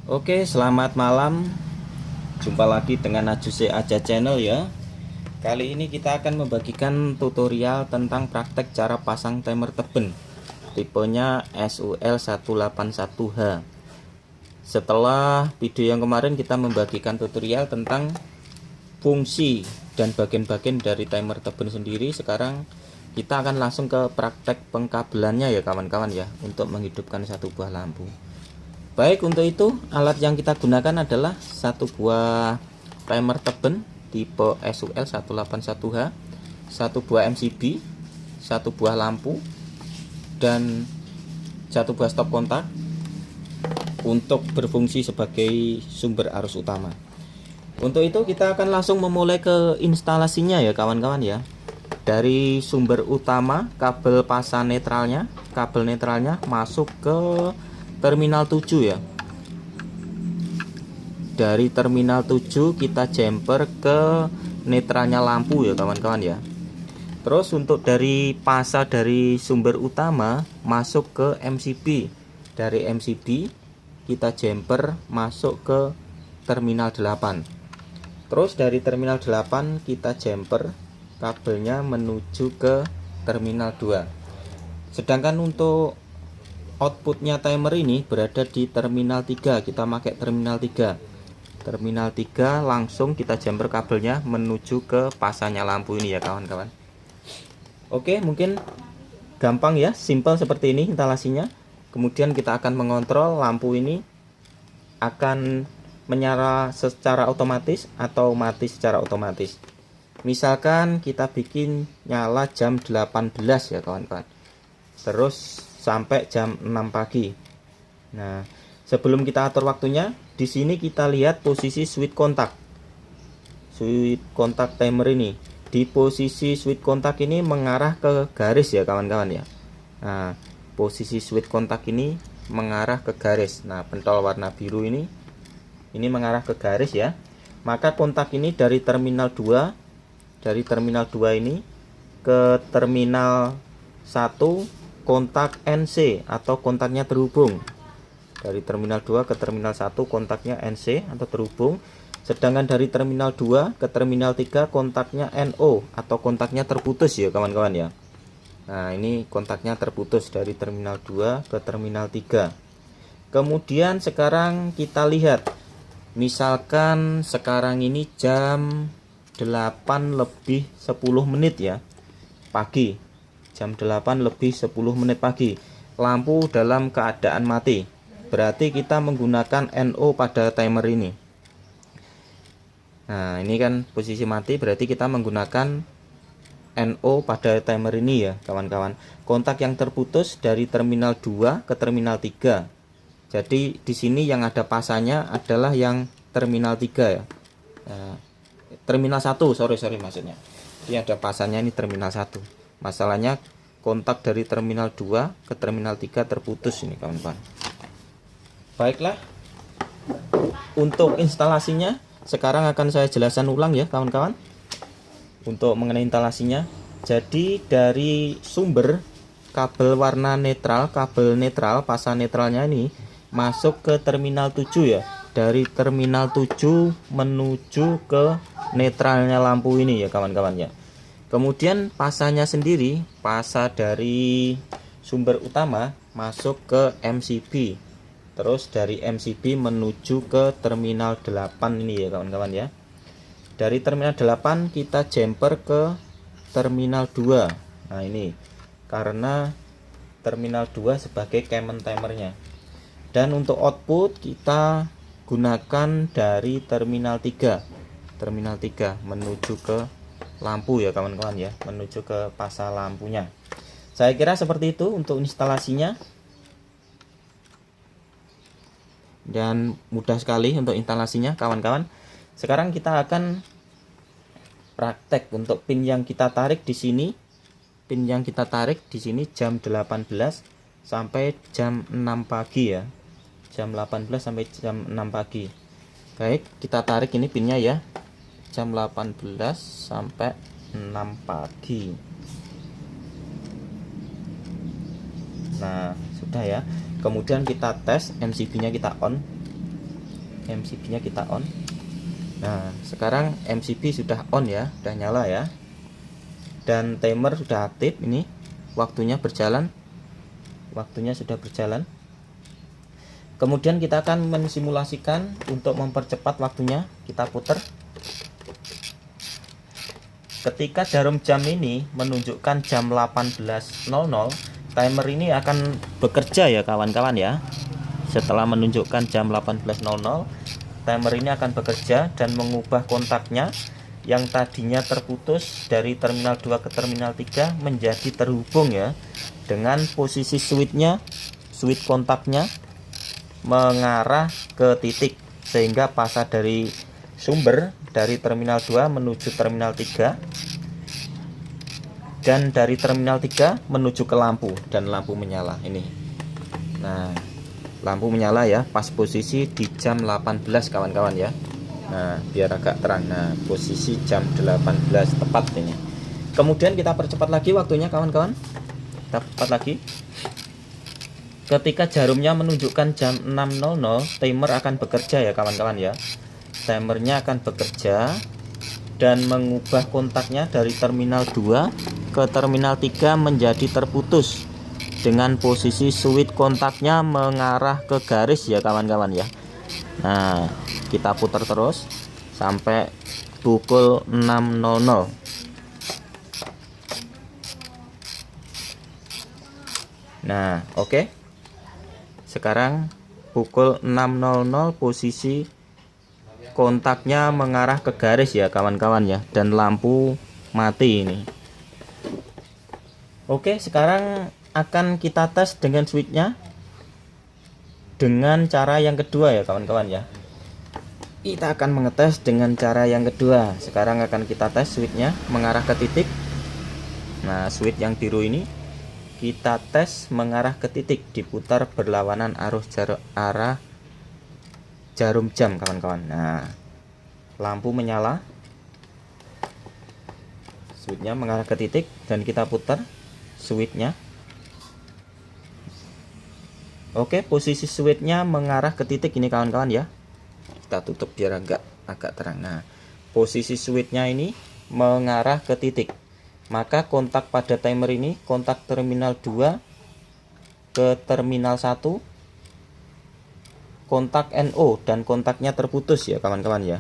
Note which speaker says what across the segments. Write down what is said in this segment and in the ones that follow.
Speaker 1: Oke, selamat malam. Jumpa lagi dengan Najuse Aja Channel ya. Kali ini kita akan membagikan tutorial tentang praktek cara pasang timer teben. Tipenya SUL181H. Setelah video yang kemarin kita membagikan tutorial tentang fungsi dan bagian-bagian dari timer teben sendiri, sekarang kita akan langsung ke praktek pengkabelannya ya kawan-kawan ya, untuk menghidupkan satu buah lampu. Baik, untuk itu alat yang kita gunakan adalah satu buah timer teben tipe SUL181H, satu buah MCB, satu buah lampu, dan satu buah stop kontak untuk berfungsi sebagai sumber arus utama. Untuk itu kita akan langsung memulai ke instalasinya ya kawan-kawan ya. Dari sumber utama, kabel pasang netralnya, kabel netralnya masuk ke terminal 7 ya. Dari terminal 7 kita jumper ke netralnya lampu ya kawan-kawan ya. Terus untuk dari pasa dari sumber utama masuk ke MCB. Dari MCB kita jumper masuk ke terminal 8. Terus dari terminal 8 kita jumper kabelnya menuju ke terminal 2. Sedangkan untuk outputnya timer ini berada di terminal 3. Kita pakai terminal 3. Terminal 3 langsung kita jumper kabelnya menuju ke pasanya lampu ini ya kawan-kawan. Oke, mungkin gampang ya, simple seperti ini instalasinya. Kemudian kita akan mengontrol lampu ini akan menyala secara otomatis atau mati secara otomatis. Misalkan kita bikin nyala jam 18 ya kawan-kawan. Terus sampai jam 6 pagi. Nah, sebelum kita atur waktunya, di sini kita lihat posisi switch kontak. Switch kontak timer ini. Di posisi switch kontak ini mengarah ke garis ya kawan-kawan ya. Nah, posisi switch kontak ini mengarah ke garis. Nah, pentol warna biru ini mengarah ke garis ya. Maka kontak ini dari terminal 2, ini ke terminal 1 kontak NC atau kontaknya terhubung. Dari terminal 2 ke terminal 1 kontaknya NC atau terhubung. Sedangkan dari terminal 2 ke terminal 3 kontaknya NO atau kontaknya terputus ya kawan-kawan ya. Nah, ini kontaknya terputus dari terminal 2 ke terminal 3. Kemudian sekarang kita lihat, misalkan sekarang ini jam 8 lebih 10 menit ya pagi. Jam 8 lebih 10 menit pagi. Lampu dalam keadaan mati. Berarti kita menggunakan NO pada timer ini. Nah, ini kan posisi mati, berarti kita menggunakan NO pada timer ini ya kawan-kawan. Kontak yang terputus dari terminal 2 ke terminal 3. Jadi di sini yang ada pasanya adalah yang terminal 3 ya. Nah, terminal 1, sorry maksudnya. Ini ada pasanya, ini terminal 1. Masalahnya kontak dari terminal 2 ke terminal 3 terputus ini kawan-kawan. Baiklah, untuk instalasinya sekarang akan saya jelaskan ulang ya kawan-kawan. Untuk mengenai instalasinya, jadi dari sumber kabel warna netral, kabel netral, pasang netralnya ini masuk ke terminal 7 ya. Dari terminal 7 menuju ke netralnya lampu ini ya kawan-kawan ya. Kemudian pasanya sendiri, pasa dari sumber utama masuk ke MCB. Terus dari MCB menuju ke terminal 8 ini ya kawan-kawan ya. Dari terminal 8 kita jumper ke terminal 2. Nah, ini karena terminal 2 sebagai common timernya. Dan untuk output kita gunakan dari terminal 3. Terminal 3 menuju ke lampu ya kawan-kawan ya, menuju ke pasang lampunya. Saya kira seperti itu untuk instalasinya. Dan mudah sekali untuk instalasinya kawan-kawan. Sekarang kita akan praktek untuk pin yang kita tarik di sini. Pin yang kita tarik di sini jam 18 sampai jam 6 pagi ya. Jam 18 sampai jam 6 pagi. Baik, kita tarik ini pinnya ya. Jam 18 sampai 6 pagi. Nah, sudah ya. Kemudian kita tes MCB nya, kita on. MCB nya kita on. Nah sekarang MCB sudah on ya, sudah nyala ya, dan timer sudah aktif. Ini waktunya berjalan, waktunya sudah berjalan. Kemudian kita akan mensimulasikan untuk mempercepat waktunya. Kita putar. Ketika jarum jam ini menunjukkan jam 18.00, timer ini akan bekerja ya kawan-kawan ya. Setelah menunjukkan jam 18.00, timer ini akan bekerja dan mengubah kontaknya yang tadinya terputus dari terminal 2 ke terminal 3 menjadi terhubung ya, dengan posisi switchnya, switch kontaknya mengarah ke titik, sehingga pasar dari sumber dari terminal 2 menuju terminal 3 dan dari terminal 3 menuju ke lampu, dan lampu menyala ini. Nah lampu menyala ya pas posisi di jam 18 kawan-kawan ya. Nah biar agak terang, nah posisi jam 18 tepat ini. Kemudian kita percepat lagi waktunya kawan-kawan, kita percepat lagi. Ketika jarumnya menunjukkan jam 6.00, timer akan bekerja ya kawan-kawan ya. Timernya akan bekerja dan mengubah kontaknya dari terminal 2 ke terminal 3 menjadi terputus dengan posisi switch kontaknya mengarah ke garis ya kawan-kawan ya. Nah kita putar terus sampai pukul 6.00. Nah oke. Sekarang pukul 6.00, posisi kontaknya mengarah ke garis ya kawan-kawan ya, dan lampu mati ini. Oke, sekarang akan kita tes dengan switchnya dengan cara yang kedua ya kawan-kawan ya. Kita akan mengetes dengan cara yang kedua. Sekarang akan kita tes switchnya mengarah ke titik. Nah switch yang biru ini kita tes mengarah ke titik, diputar berlawanan arah jarum jam kawan-kawan. Nah lampu menyala, switchnya mengarah ke titik, dan kita putar switchnya. Oke, posisi switchnya mengarah ke titik ini kawan-kawan ya. Kita tutup biar agak terang. Nah posisi switchnya ini mengarah ke titik, maka kontak pada timer ini, kontak terminal 2 ke terminal 1, kontak NO dan kontaknya terputus ya kawan-kawan ya.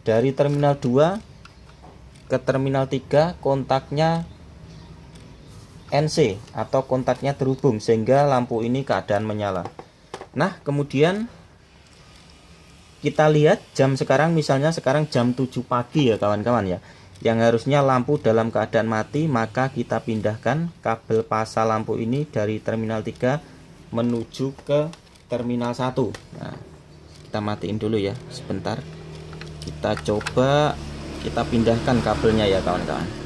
Speaker 1: Dari terminal 2 ke terminal 3 kontaknya NC atau kontaknya terhubung, sehingga lampu ini keadaan menyala. Nah kemudian kita lihat jam sekarang, misalnya sekarang jam 7 pagi ya kawan-kawan ya, yang harusnya lampu dalam keadaan mati, maka kita pindahkan kabel pasang lampu ini dari terminal 3 menuju ke terminal 1. Nah kita matiin dulu ya sebentar. Kita coba kita pindahkan kabelnya ya kawan-kawan.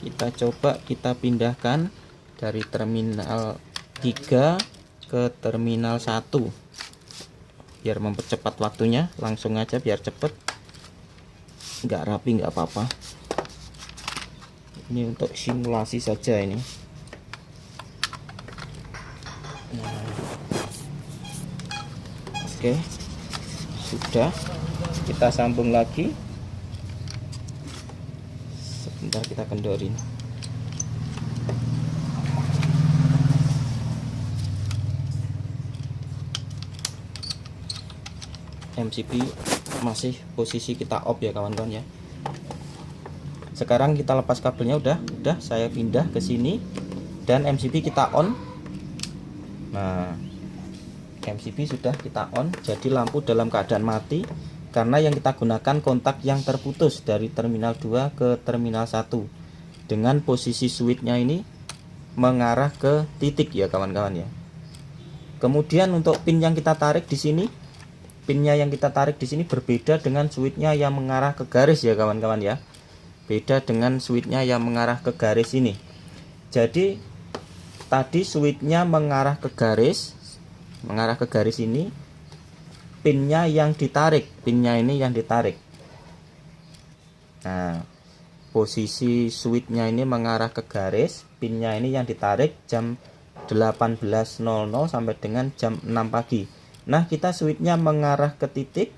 Speaker 1: Kita coba kita pindahkan dari terminal 3 ke terminal 1 biar mempercepat waktunya. Langsung aja biar cepet, nggak rapi nggak apa-apa. Ini untuk simulasi saja ini. Oke, sudah. Kita sambung lagi. Sebentar kita kendorin. MCB masih posisi kita off ya kawan-kawan ya. Sekarang kita lepas kabelnya, udah saya pindah ke sini, dan MCB kita on. Nah MCB sudah kita on, jadi lampu dalam keadaan mati karena yang kita gunakan kontak yang terputus dari terminal 2 ke terminal 1 dengan posisi switchnya ini mengarah ke titik ya kawan-kawan ya. Kemudian untuk pin yang kita tarik di sini, pinnya yang kita tarik di sini berbeda dengan switchnya yang mengarah ke garis ya kawan-kawan ya. Beda dengan switchnya yang mengarah ke garis ini. Jadi tadi switchnya mengarah ke garis ini, pinnya yang ditarik, pinnya ini yang ditarik. Nah posisi switchnya ini mengarah ke garis, pinnya ini yang ditarik jam 18.00 sampai dengan jam 6 pagi. Nah, kita switchnya mengarah ke titik,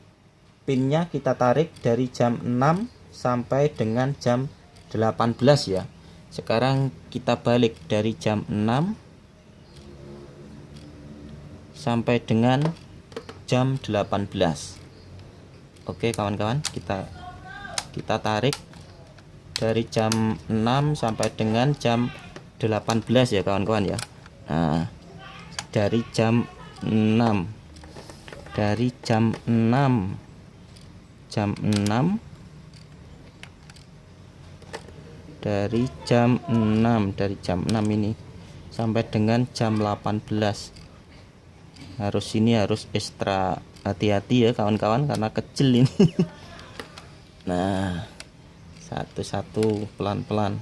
Speaker 1: pinnya kita tarik dari jam 6 sampai dengan jam 18 ya. Sekarang kita balik dari jam 6 sampai dengan jam 18. Oke kawan-kawan, kita tarik dari jam 6 sampai dengan jam 18 ya kawan-kawan ya. Nah, dari jam 6 dari jam 6 ini sampai dengan jam 18. Harus ekstra hati-hati ya kawan-kawan karena kecil ini. Nah, satu-satu pelan-pelan.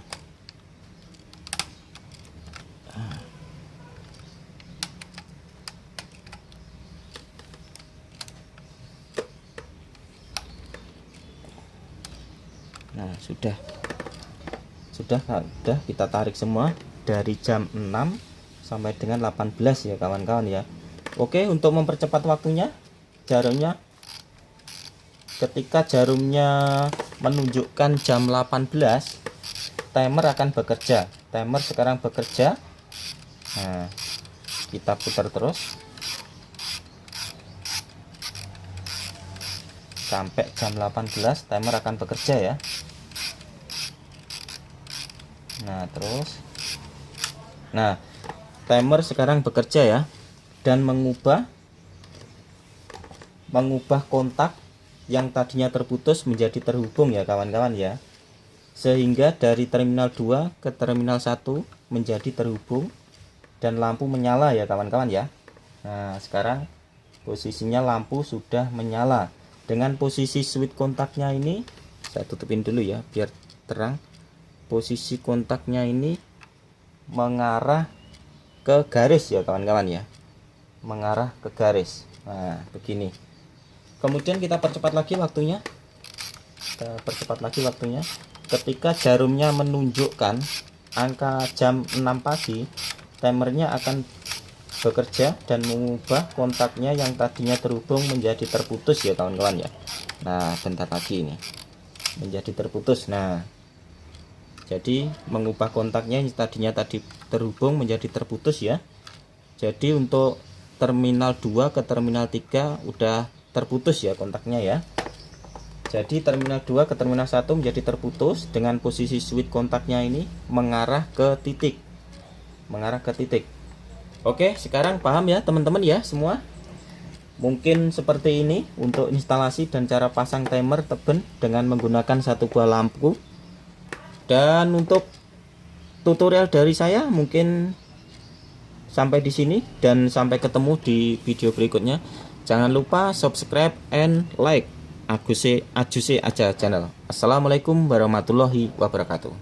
Speaker 1: Nah, sudah kita tarik semua dari jam 6 sampai dengan 18 ya kawan-kawan ya. Oke, untuk mempercepat waktunya, jarumnya ketika jarumnya menunjukkan jam 18, timer akan bekerja. Timer sekarang bekerja. Nah, kita putar terus sampai jam 18, timer akan bekerja ya. Nah, terus timer sekarang bekerja ya, dan mengubah kontak yang tadinya terputus menjadi terhubung ya kawan-kawan ya. Sehingga dari terminal 2 ke terminal 1 menjadi terhubung dan lampu menyala ya kawan-kawan ya. Nah, sekarang posisinya lampu sudah menyala. Dengan posisi switch kontaknya ini, saya tutupin dulu ya biar terang. Posisi kontaknya ini mengarah ke garis ya kawan-kawan ya, mengarah ke garis. Nah, begini. Kemudian kita percepat lagi waktunya. Ketika jarumnya menunjukkan angka jam 6 pagi, timernya akan bekerja dan mengubah kontaknya yang tadinya terhubung menjadi terputus ya kawan-kawan ya. Nah, bentar lagi ini menjadi terputus. Nah, jadi mengubah kontaknya yang tadinya terhubung menjadi terputus ya. Jadi untuk terminal 2 ke terminal 3 udah terputus ya kontaknya ya. Jadi terminal 2 ke terminal 1 menjadi terputus dengan posisi switch kontaknya ini mengarah ke titik. Oke, sekarang paham ya teman-teman ya semua. Mungkin seperti ini untuk instalasi dan cara pasang timer teben dengan menggunakan satu buah lampu. Dan untuk tutorial dari saya mungkin sampai di sini, dan sampai ketemu di video berikutnya. Jangan lupa subscribe and like Ajuse Aja channel. Assalamualaikum warahmatullahi wabarakatuh.